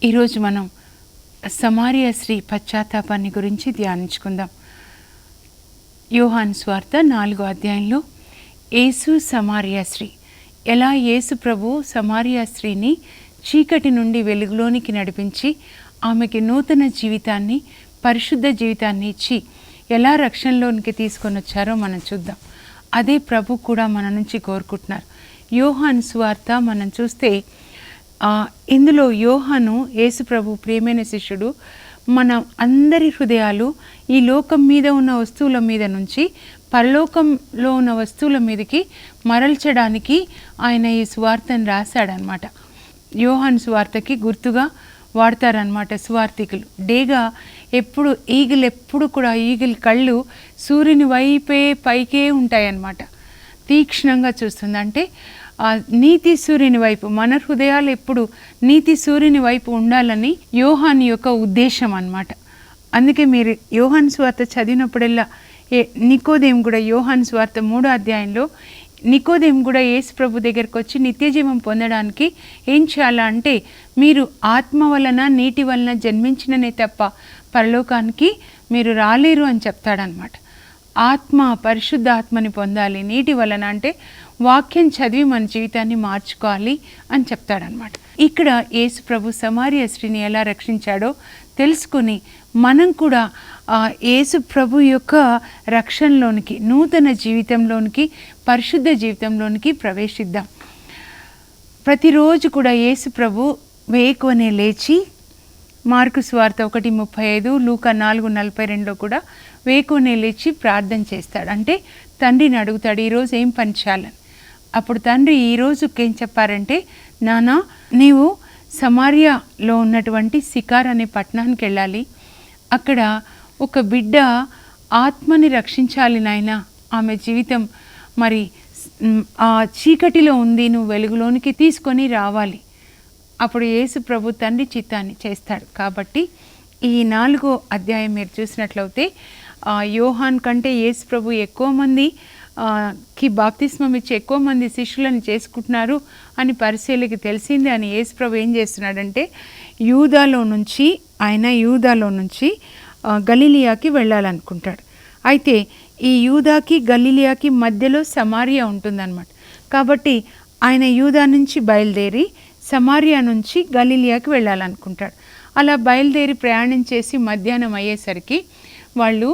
ఈరోజు మనం సమార్య స్త్రీ పశ్చాత్తాపాన్ని గురించి ధ్యానించుకుందాం. యోహాను సువార్త 4వ అధ్యాయంలో యేసు సమార్య స్త్రీ, ఎలా యేసు ప్రభు సమార్య స్త్రీని చీకటి నుండి వెలుగులోనికి నడిపించి ఆమెకి నూతన జీవితాన్ని, పరిశుద్ధ జీవితాన్ని ఇచ్చి ఎలా రక్షణలోనికి తీసుకొని వచ్చారో మనం చూద్దాం. అదే ప్రభు కూడా మన నుంచి కోరుకుంటున్నారు. యోహాను సువార్త మనం చూస్తే ఇందులో యోహాను యేసు ప్రభు ప్రియమైన శిష్యుడు. మన అందరి హృదయాలు ఈ లోకం మీద ఉన్న వస్తువుల మీద నుంచి పరలోకంలో ఉన్న వస్తువుల మీదకి మరల్చడానికి ఆయన ఈ సువార్తను రాశాడనమాట. యోహాను సువార్తకి గుర్తుగా వాడతారనమాట సువార్థికులు. డేగా ఎప్పుడు ఈగిల్ కళ్ళు సూర్యుని వైపే పైకే ఉంటాయన్నమాట. తీక్ష్ణంగా చూస్తుంది. అంటే నీతి సూర్యుని వైపు, మన హృదయాలు ఎప్పుడు నీతి సూర్యుని వైపు ఉండాలని యోహాను యొక్క ఉద్దేశం అన్నమాట. అందుకే మీరు యోహాను సువార్త చదివినప్పుడల్లా నికోదేము కూడా యోహాను సువార్త 3వ అధ్యాయంలో నికోదేము కూడా యేసు ప్రభు దగ్గరికి వచ్చి నిత్యజీవం పొందడానికి ఏం చేయాలా అంటే, మీరు ఆత్మ వలన నీటి వలన జన్మించిననే తప్ప పరలోకానికి మీరు రాలేరు అని చెప్తాడనమాట. ఆత్మ, పరిశుద్ధ ఆత్మని పొందాలి. నీటి వలన అంటే వాక్యం చదివి మన జీవితాన్ని మార్చుకోవాలి అని చెప్తాడనమాట. ఇక్కడ యేసు ప్రభు సమార్య స్త్రీని ఎలా రక్షించాడో తెలుసుకుని మనం కూడా యేసు ప్రభు యొక్క రక్షణలోనికి, నూతన జీవితంలోనికి, పరిశుద్ధ జీవితంలోనికి ప్రవేశిద్దాం. ప్రతిరోజు కూడా యేసు ప్రభు వేకువనే లేచి, మార్కు సువార్త 1:35, లూకా 4:42లో కూడా వేకువనే లేచి ప్రార్థన చేస్తాడు. అంటే తండ్రిని అడుగుతాడు, ఈరోజు ఏం పని చేయాలని. అప్పుడు తండ్రి ఈరోజుకి ఏం చెప్పారంటే, నానా నీవు సమార్యాలో ఉన్నటువంటి సికార్ అనే పట్టణానికి వెళ్ళాలి. అక్కడ ఒక బిడ్డ ఆత్మని రక్షించాలి నాయనా, ఆమె జీవితం మరి ఆ చీకటిలో ఉంది, నువ్వు వెలుగులోనికి తీసుకొని రావాలి. అప్పుడు యేసు ప్రభు తండ్రి చిత్తాన్ని చేస్తాడు. కాబట్టి ఈ 4వ అధ్యాయం మీరు చూసినట్లయితే యోహాన్ కంటే యేసు ప్రభు ఎక్కువ మందికి బాప్తిస్మం ఇచ్చి ఎక్కువ మంది శిష్యులను చేసుకుంటున్నారు అని పరిశీలికి తెలిసింది అని యేసు ప్రభు ఏం చేస్తున్నాడంటే, యూదాలో నుంచి గలిలియాకి వెళ్ళాలనుకుంటాడు. అయితే ఈ యూదాకి గలిలియాకి మధ్యలో సమార్య ఉంటుందన్నమాట. కాబట్టి ఆయన యూదా నుంచి బయలుదేరి సమార్య నుంచి గలిలియాకి వెళ్ళాలనుకుంటాడు. అలా బయలుదేరి ప్రయాణం చేసి మధ్యాహ్నం అయ్యేసరికి వాళ్ళు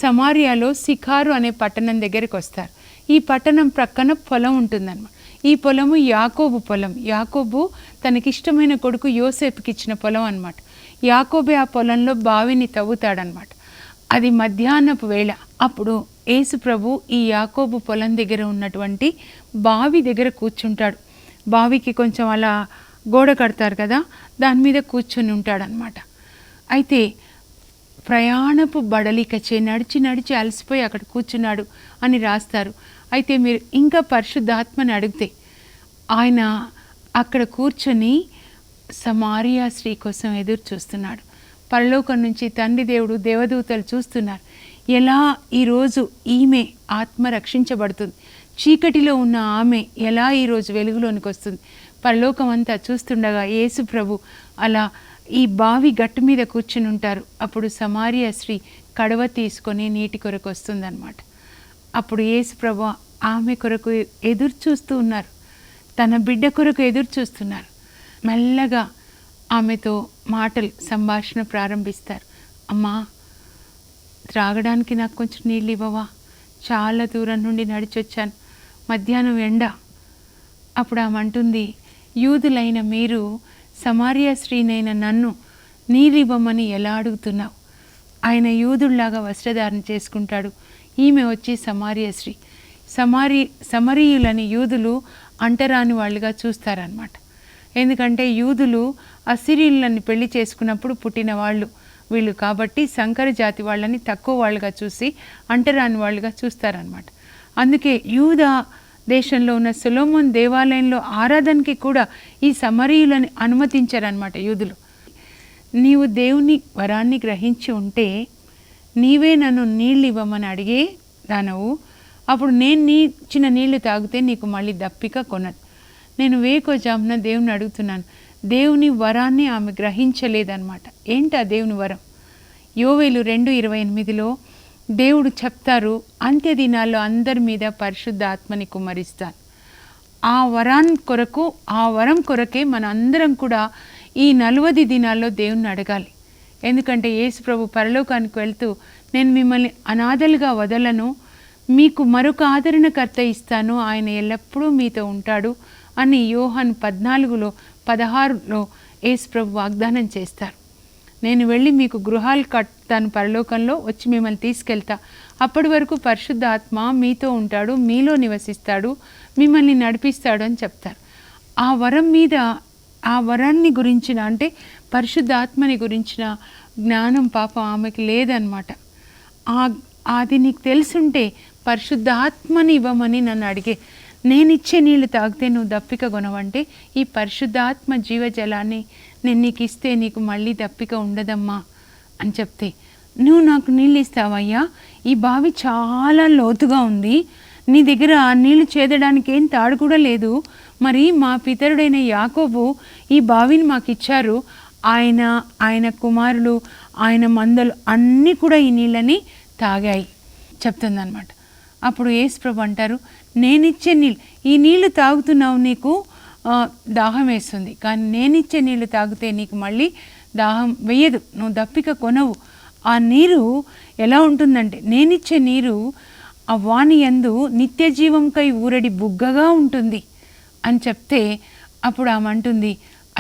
సమార్యాలో సికారు అనే పట్టణం దగ్గరికి వస్తారు. ఈ పట్టణం ప్రక్కన పొలం ఉంటుందన్నమాట. ఈ పొలము యాకోబు పొలం. యాకోబు తనకిష్టమైన కొడుకు యోసేపుకి ఇచ్చిన పొలం అన్నమాట. యాకోబే ఆ పొలంలో బావిని తవ్వుతాడనమాట. అది మధ్యాహ్నపు వేళ. అప్పుడు యేసు ప్రభు ఈ యాకోబు పొలం దగ్గర ఉన్నటువంటి బావి దగ్గర కూర్చుంటాడు. బావికి కొంచెం అలా గోడ కడతారు కదా, దాని మీద కూర్చొని ఉంటాడనమాట. అయితే ప్రయాణపు బడలికచే నడిచి అలసిపోయి అక్కడ కూర్చున్నాడు అని రాస్తారు. అయితే మీరు ఇంకా పరిశుద్ధాత్మని అడిగితే ఆయన అక్కడ కూర్చొని సమార్య స్త్రీ కోసం ఎదురు చూస్తున్నాడు. పరలోకం నుంచి తండ్రి దేవుడు, దేవదూతలు చూస్తున్నారు. ఎలా ఈరోజు ఈమె ఆత్మ రక్షించబడుతుంది, చీకటిలో ఉన్న ఆమె ఎలా ఈరోజు వెలుగులోనికి వస్తుంది. పరలోకం అంతా చూస్తుండగా యేసు ప్రభు అలా ఈ బావి గట్టు మీద కూర్చుని ఉంటారు. అప్పుడు సమార్య స్త్రీ కడవ తీసుకొని నీటి కొరకు వస్తుందన్నమాట. అప్పుడు యేసు ప్రభు ఆమె కొరకు ఎదురు చూస్తూ ఉన్నారు, తన బిడ్డ కొరకు ఎదురు చూస్తున్నారు. మెల్లగా ఆమెతో సంభాషణ ప్రారంభిస్తారు. అమ్మా, త్రాగడానికి నాకు కొంచెం నీళ్ళు ఇవ్వవా? చాలా దూరం నుండి నడిచొచ్చాను, మధ్యాహ్నం ఎండ. అప్పుడు ఆమె అంటుంది, యూదులైన మీరు సమార్య స్త్రీనైన నన్ను నీరివ్వమని ఎలా అడుగుతున్నావు? ఆయన యూదుల్లాగా వస్త్రధారణ చేసుకుంటాడు, ఈమె వచ్చి సమార్య స్త్రీ. సమరీయులని యూదులు అంటరాని వాళ్ళుగా చూస్తారనమాట. ఎందుకంటే యూదులు అసిరీయులని పెళ్లి చేసుకున్నప్పుడు పుట్టిన వాళ్ళు వీళ్ళు. కాబట్టి సంకర జాతి వాళ్ళని తక్కువ వాళ్ళుగా చూసి అంటరాని వాళ్ళుగా చూస్తారనమాట. అందుకే యూదా దేశంలో ఉన్న సొలొమోన్ దేవాలయంలో ఆరాధనకి కూడా ఈ సమరీయులని అనుమతించారనమాట యూదులు. నీవు దేవుని వరాన్ని గ్రహించి ఉంటే నీవే నన్ను నీళ్ళు ఇవ్వమని అడిగే దానవు. అప్పుడు నేను నీ ఇచ్చిన నీళ్లు తాగితే నీకు మళ్ళీ దప్పిక కొనదు. నేను వేకోజామున దేవుని అడుగుతున్నాను, దేవుని వరాన్ని ఆమె గ్రహించలేదన్నమాట. ఏంటి ఆ దేవుని వరం? యోవేలు 2:28లో దేవుడు చెప్తారు, అంత్య దినాల్లో అందరి మీద పరిశుద్ధ ఆత్మని కుమ్మరిస్తాను. ఆ వరం కొరకే మన అందరం కూడా ఈ 40 దినాల్లో దేవుణ్ణి అడగాలి. ఎందుకంటే యేసు ప్రభు పరలోకానికి వెళ్తూ, నేను మిమ్మల్ని అనాథలుగా వదలను, మీకు మరొక ఆదరణకర్త ఇస్తాను, ఆయన ఎల్లప్పుడూ మీతో ఉంటాడు అని యోహాను 14:16లో యేసు ప్రభు వాగ్దానం చేస్తారు. నేను వెళ్ళి మీకు గృహాలు కడతాను పరలోకంలో, వచ్చి మిమ్మల్ని తీసుకెళ్తా, అప్పటి వరకు పరిశుద్ధ ఆత్మ మీతో ఉంటాడు, మీలో నివసిస్తాడు, మిమ్మల్ని నడిపిస్తాడు అని చెప్తారు. ఆ వరాన్ని గురించిన, అంటే పరిశుద్ధ ఆత్మని గురించిన జ్ఞానం పాపం ఆమెకి లేదనమాట. అది నీకు తెలుసుంటే పరిశుద్ధ ఆత్మని ఇవ్వమని నన్ను అడిగే, నేనిచ్చే నీళ్ళు తాగితే నువ్వు దప్పిక కొనవంటే, ఈ పరిశుద్ధాత్మ జీవజలాన్ని నేను నీకు ఇస్తే నీకు మళ్ళీ దప్పిక ఉండదమ్మా అని చెప్తే, నువ్వు నాకు నీళ్ళు ఇస్తావయ్యా, ఈ బావి చాలా లోతుగా ఉంది, నీ దగ్గర ఆ నీళ్లు చేదడానికి ఏం తాడు కూడా లేదు, మరి మా పితరుడైన యాకోబు ఈ బావిని మాకు ఇచ్చారు, ఆయన కుమారులు, ఆయన మందలు అన్నీ కూడా ఈ నీళ్ళని తాగాయి చెప్తుందన్నమాట. అప్పుడు యేసు ప్రభు అంటారు, నేనిచ్చే నీళ్ళు, ఈ నీళ్లు తాగుతున్నావు, నీకు దాహం వేస్తుంది, కానీ నేనిచ్చే నీళ్లు తాగితే నీకు మళ్ళీ దాహం వేయదు, నువ్వు దప్పిక కొనవు. ఆ నీరు ఎలా ఉంటుందంటే, నేనిచ్చే నీరు ఆ వాణి యందు నిత్య జీవంకై ఊరడి బుగ్గగా ఉంటుంది అని చెప్తే, అప్పుడు ఆమె అంటుంది,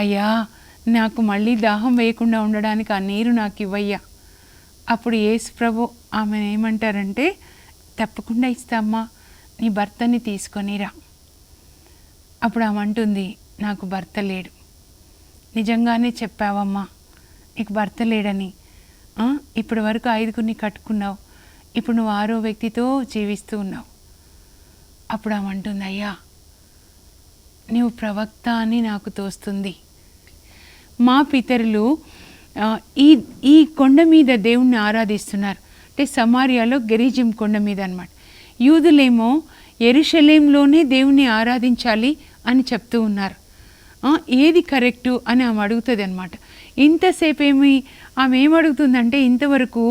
అయ్యా నాకు మళ్ళీ దాహం వేయకుండా ఉండడానికి ఆ నీరు నాకు ఇవ్వయ్యా. అప్పుడు యేసు ప్రభు ఆమెను ఏమంటారంటే, తప్పకుండా ఇస్తామ్మా, నీ భర్తని తీసుకొనిరా. అప్పుడు ఆమె అంటుంది, నాకు భర్త లేడు. నిజంగానే చెప్పావమ్మా, నీకు భర్త లేడని. ఇప్పటి వరకు 5గురిని కట్టుకున్నావు, ఇప్పుడు నువ్వు 6వ వ్యక్తితో జీవిస్తూ ఉన్నావు. అప్పుడు ఆమె అంటుంది, అయ్యా నీవు ప్రవక్త అని నాకు తోస్తుంది. మా పితరులు ఈ కొండ మీద దేవుణ్ణి ఆరాధిస్తున్నారు, అంటే సమారియాలో గెరిజిం కొండ మీద అన్నమాట. యూదులేమో యెరూషలేంలోనే దేవుణ్ణి ఆరాధించాలి అని చెప్తూ ఉన్నారు. ఏది కరెక్టు అని ఆమె అడుగుతుంది అనమాట. ఇంతసేపు ఆమె ఏమడుగుతుందంటే, ఇంతవరకు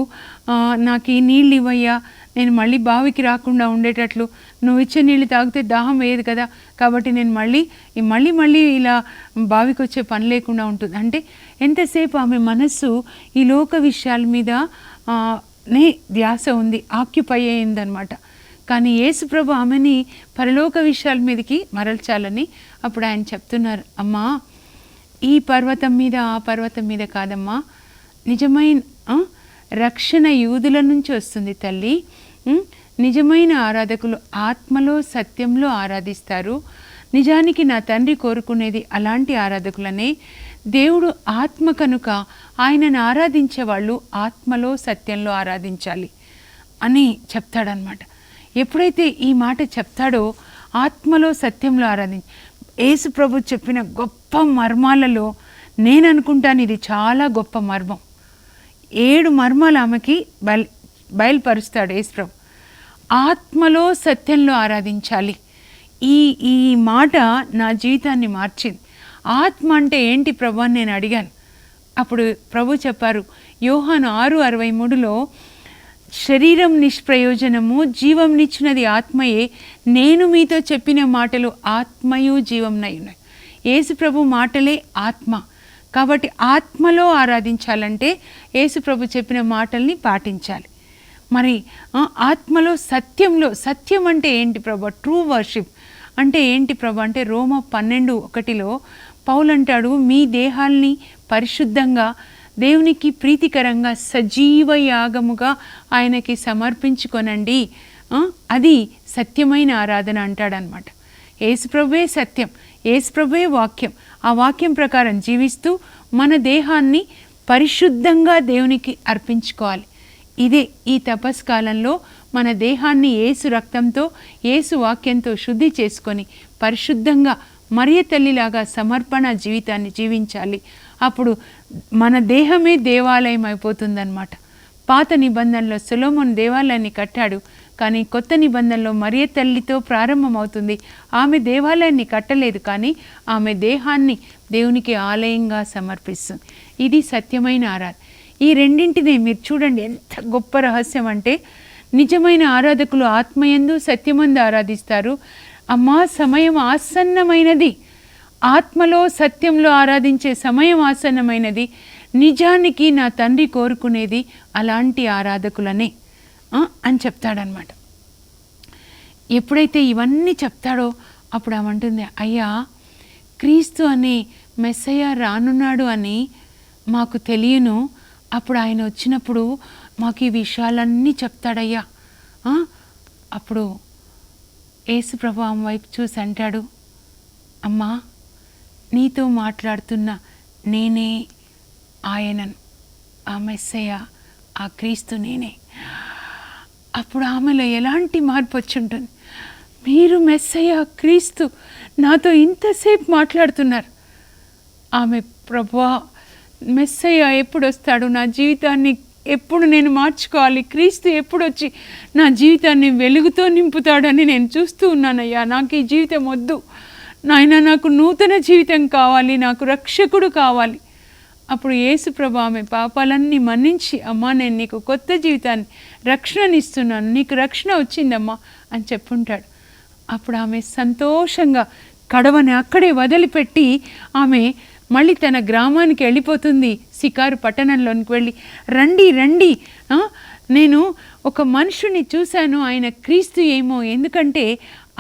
నాకు ఈ నీళ్ళు ఇవ్వయ్యా, నేను మళ్ళీ బావికి రాకుండా ఉండేటట్లు, నువ్వు ఇచ్చే నీళ్ళు తాగితే దాహం వేయదు కదా, కాబట్టి నేను మళ్ళీ ఇలా బావికి వచ్చే పని లేకుండా ఉంటుంది. అంటే ఎంతసేపు ఆమె మనస్సు ఈ లోక విషయాల మీద ధ్యాస ఉంది, ఆక్యుపై అయిందనమాట. కానీ యేసు ప్రభు ఆమెని పరలోక విషయాల మీదకి మరల్చాలని అప్పుడు ఆయన చెప్తున్నారు, అమ్మా ఈ పర్వతం మీద ఆ పర్వతం మీద కాదమ్మా, నిజమైన రక్షణ యూదుల నుంచి వస్తుంది తల్లి. నిజమైన ఆరాధకులు ఆత్మలో సత్యంలో ఆరాధిస్తారు. నిజానికి నా తండ్రి కోరుకునేది అలాంటి ఆరాధకులనే. దేవుడు ఆత్మ కనుక ఆయనను ఆరాధించే వాళ్ళు ఆత్మలో సత్యంలో ఆరాధించాలి అని చెప్తాడనమాట. ఎప్పుడైతే ఈ మాట చెప్తాడో, ఆత్మలో సత్యంలో యేసు ప్రభు చెప్పిన గొప్ప మర్మాలలో నేను అనుకుంటాను ఇది చాలా గొప్ప మర్మం. 7 మర్మాలు ఆమెకి బయలుపరుస్తాడు యేసు ప్రభు. ఆత్మలో సత్యంలో ఆరాధించాలి. ఈ మాట నా జీవితాన్ని మార్చింది. ఆత్మ అంటే ఏంటి ప్రభు అని నేను అడిగాను. అప్పుడు ప్రభు చెప్పారు, యోహాను 6:63లో, శరీరం నిష్ప్రయోజనము, జీవం నిచ్చినది ఆత్మయే, నేను మీతో చెప్పిన మాటలు ఆత్మయు జీవంనై ఉన్నాయి. యేసు ప్రభు మాటలే ఆత్మ. కాబట్టి ఆత్మలో ఆరాధించాలంటే యేసు ప్రభు చెప్పిన మాటల్ని పాటించాలి. మరి ఆత్మలో సత్యంలో, సత్యం అంటే ఏంటి ప్రభు? ట్రూ వర్షిప్ అంటే ఏంటి ప్రభు అంటే, రోమ 12:1లో పౌలు అంటాడు, మీ దేహాల్ని పరిశుద్ధంగా దేవునికి ప్రీతికరంగా సజీవ యాగముగా ఆయనకి సమర్పించుకొనండి, అది సత్యమైన ఆరాధన అంటాడనమాట. యేసుప్రభువే సత్యం, యేసుప్రభువే వాక్యం. ఆ వాక్యం ప్రకారం జీవిస్తూ మన దేహాన్ని పరిశుద్ధంగా దేవునికి అర్పించుకోవాలి. ఇదే ఈ తపస్కాలంలో మన దేహాన్ని యేసు రక్తంతో, యేసు వాక్యంతో శుద్ధి చేసుకొని పరిశుద్ధంగా మరియ తల్లిలాగా సమర్పణ జీవితాన్ని జీవించాలి. అప్పుడు మన దేహమే దేవాలయం అయిపోతుందన్నమాట. పాత నిబంధనలో సొలొమోను దేవాలయాన్ని కట్టాడు, కానీ కొత్త నిబంధనలో మరియ తల్లితో ప్రారంభమవుతుంది. ఆమె దేవాలయాన్ని కట్టలేదు, కానీ ఆమె దేహాన్ని దేవునికి ఆలయంగా సమర్పిస్తుంది. ఇది సత్యమైన ఆరాధన. ఈ రెండింటిని మీరు చూడండి, ఎంత గొప్ప రహస్యం అంటే, నిజమైన ఆరాధకులు ఆత్మయందు సత్యమందు ఆరాధిస్తారు. అమ్మా, సమయం ఆసన్నమైనది, ఆత్మలో సత్యంలో ఆరాధించే సమయం ఆసన్నమైనది. నిజానికి నా తండ్రి కోరుకునేది అలాంటి ఆరాధకులనే అని చెప్తాడనమాట. ఎప్పుడైతే ఇవన్నీ చెప్తాడో అప్పుడు ఆమంటుంది, అయ్యా, క్రీస్తు అనే మెస్సయ్య రానున్నాడు అని మాకు తెలియను. అప్పుడు ఆయన వచ్చినప్పుడు మాకు ఈ విషయాలన్నీ చెప్తాడయ్యా. అప్పుడు యేసుప్రభు ఆమె వైపు చూసి అంటాడు, అమ్మా, నీతో మాట్లాడుతున్న నేనే ఆయనను, ఆ మెస్సయ్య, ఆ క్రీస్తు నేనే. అప్పుడు ఆమెలో ఎలాంటి మార్పు వచ్చి ఉంటుంది. మీరు మెస్సయ్య, క్రీస్తు నాతో ఇంతసేపు మాట్లాడుతున్నారు. ఆమె, ప్రభువా, మెస్సయ్య ఎప్పుడు వస్తాడు, నా జీవితాన్ని ఎప్పుడు నేను మార్చుకోవాలి, క్రీస్తు ఎప్పుడు వచ్చి నా జీవితాన్ని వెలుగుతో నింపుతాడని నేను చూస్తూ ఉన్నానయ్యా. నాకు ఈ జీవితం వద్దు నాయన, నాకు నూతన జీవితం కావాలి, నాకు రక్షకుడు కావాలి. అప్పుడు యేసుప్రభు ఆమె పాపాలన్నీ మన్నించి, అమ్మా, నేను నీకు కొత్త జీవితాన్ని, రక్షణనిస్తున్నాను, నీకు రక్షణ వచ్చిందమ్మా అని చెప్పుంటాడు. అప్పుడు ఆమె సంతోషంగా కడవని అక్కడే వదిలిపెట్టి ఆమె మళ్ళీ తన గ్రామానికి వెళ్ళిపోతుంది. సికారు పట్టణంలోనికి వెళ్ళి, రండి రండి, నేను ఒక మనుషుని చూశాను, ఆయన క్రీస్తు ఏమో, ఎందుకంటే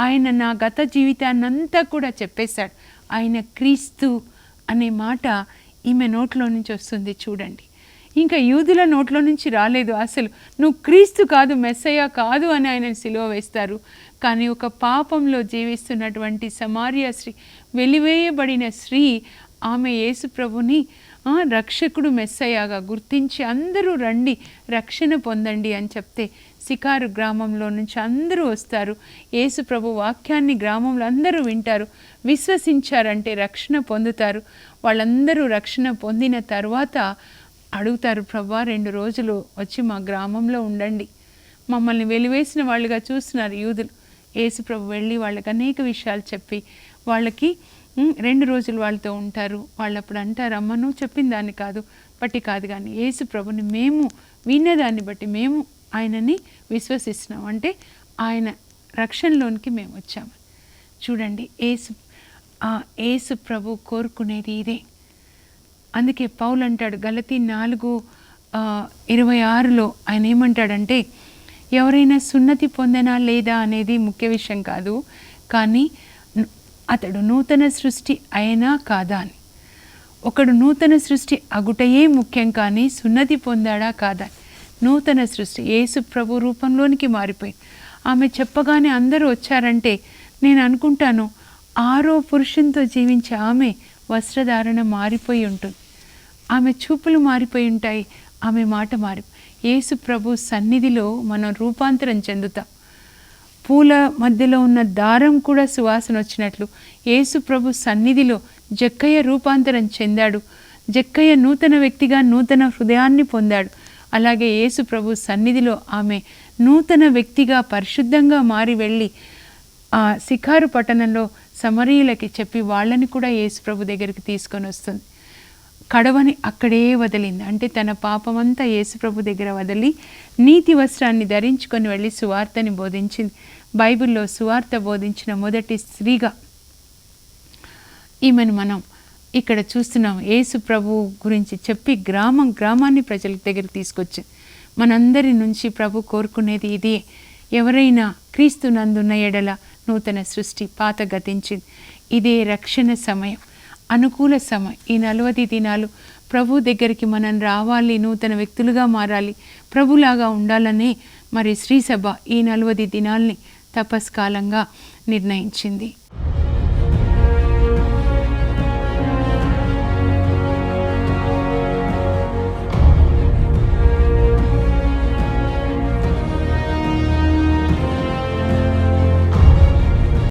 ఆయన నా గత జీవితాన్నంతా కూడా చెప్పేశాడు. ఆయన క్రీస్తు అనే మాట ఈమె నోట్లో నుంచి వస్తుంది. చూడండి, ఇంకా యూదుల నోట్లో నుంచి రాలేదు. అసలు నువ్వు క్రీస్తు కాదు, మెస్సయ్య కాదు అని ఆయన సిలువ వేస్తారు. కానీ ఒక పాపంలో జీవిస్తున్నటువంటి సమారియా స్త్రీ, వెలివేయబడిన స్త్రీ, ఆమె యేసు ప్రభుని రక్షకుడు మెస్సయ్యగా గుర్తించి, అందరూ రండి రక్షణ పొందండి అని చెప్తే సికారు గ్రామంలో నుంచి అందరూ వస్తారు. యేసు ప్రభు వాక్యాన్ని గ్రామంలో అందరూ వింటారు, విశ్వసించారంటే రక్షణ పొందుతారు. వాళ్ళందరూ రక్షణ పొందిన తర్వాత అడుగుతారు, ప్రభువా, 2 రోజులు వచ్చి మా గ్రామంలో ఉండండి, మమ్మల్ని వెలివేసిన వాళ్ళుగా చూస్తున్నారు యూదులు. యేసు ప్రభు వెళ్ళి వాళ్ళకి అనేక విషయాలు చెప్పి వాళ్ళకి 2 రోజులు వాళ్ళతో ఉంటారు. వాళ్ళు అప్పుడు అంటారు, అమ్మ, నువ్వు చెప్పిన దాన్ని బట్టి కాదు, కానీ యేసు ప్రభుని మేము విన్నదాన్ని బట్టి మేము ఆయనని విశ్వసిస్తున్నాం, అంటే ఆయన రక్షణలోనికి మేము వచ్చాము. చూడండి, యేసు ప్రభు కోరుకునేది ఇదే. అందుకే పౌలు అంటాడు గలతీ 4:26లో ఆయన ఏమంటాడంటే, ఎవరైనా సున్నతి పొందనా లేదా అనేది ముఖ్య విషయం కాదు, కానీ అతడు నూతన సృష్టి అయినా కాదా అని. ఒకడు నూతన సృష్టి అగుటయే ముఖ్యం, కానీ సున్నతి పొందాడా కాదా. నూతన సృష్టి యేసు ప్రభు రూపంలోనికి మారిపోయింది. ఆమె చెప్పగానే అందరూ వచ్చారంటే నేను అనుకుంటాను, 6వ పురుషునితో జీవించే ఆమె వస్త్రధారణ మారిపోయి ఉంటుంది, ఆమె చూపులు మారిపోయి ఉంటాయి, ఆమె మాట యేసు ప్రభు సన్నిధిలో మనం రూపాంతరం చెందుతాం. పూల మధ్యలో ఉన్న దారం కూడా సువాసన వచ్చినట్లు యేసు ప్రభు సన్నిధిలో జక్కయ్య రూపాంతరం చెందాడు. జక్కయ్య నూతన వ్యక్తిగా నూతన హృదయాన్ని పొందాడు. అలాగే యేసు ప్రభు సన్నిధిలో ఆమె నూతన వ్యక్తిగా పరిశుద్ధంగా మారి వెళ్ళి ఆ సికారు పట్టణంలో సమరీయులకి చెప్పి వాళ్ళని కూడా యేసు ప్రభు దగ్గరికి తీసుకొని వస్తుంది. కడవని అక్కడే వదిలింది, అంటే తన పాపమంతా యేసు ప్రభు దగ్గర వదిలి నీతి వస్త్రాన్ని ధరించుకొని వెళ్ళి సువార్తని బోధించింది. బైబిల్లో సువార్త బోధించిన మొదటి స్త్రీగా ఈమెను మనం ఇక్కడ చూస్తున్నాం. యేసు ప్రభు గురించి చెప్పి గ్రామాన్ని ప్రజల దగ్గర తీసుకొచ్చింది. మనందరి నుంచి ప్రభు కోరుకునేది ఇదే. ఎవరైనా క్రీస్తు నందున్న ఎడల నూతన సృష్టి, పాత గతించింది. ఇదే రక్షణ సమయం, అనుకూల సమయం. ఈ 40 దినాలు ప్రభు దగ్గరికి మనం రావాలి, నూతన వ్యక్తులుగా మారాలి, ప్రభులాగా ఉండాలనే మరి శ్రీసభ ఈ 40 దినాల్ని తపస్కాలంగా నిర్ణయించింది.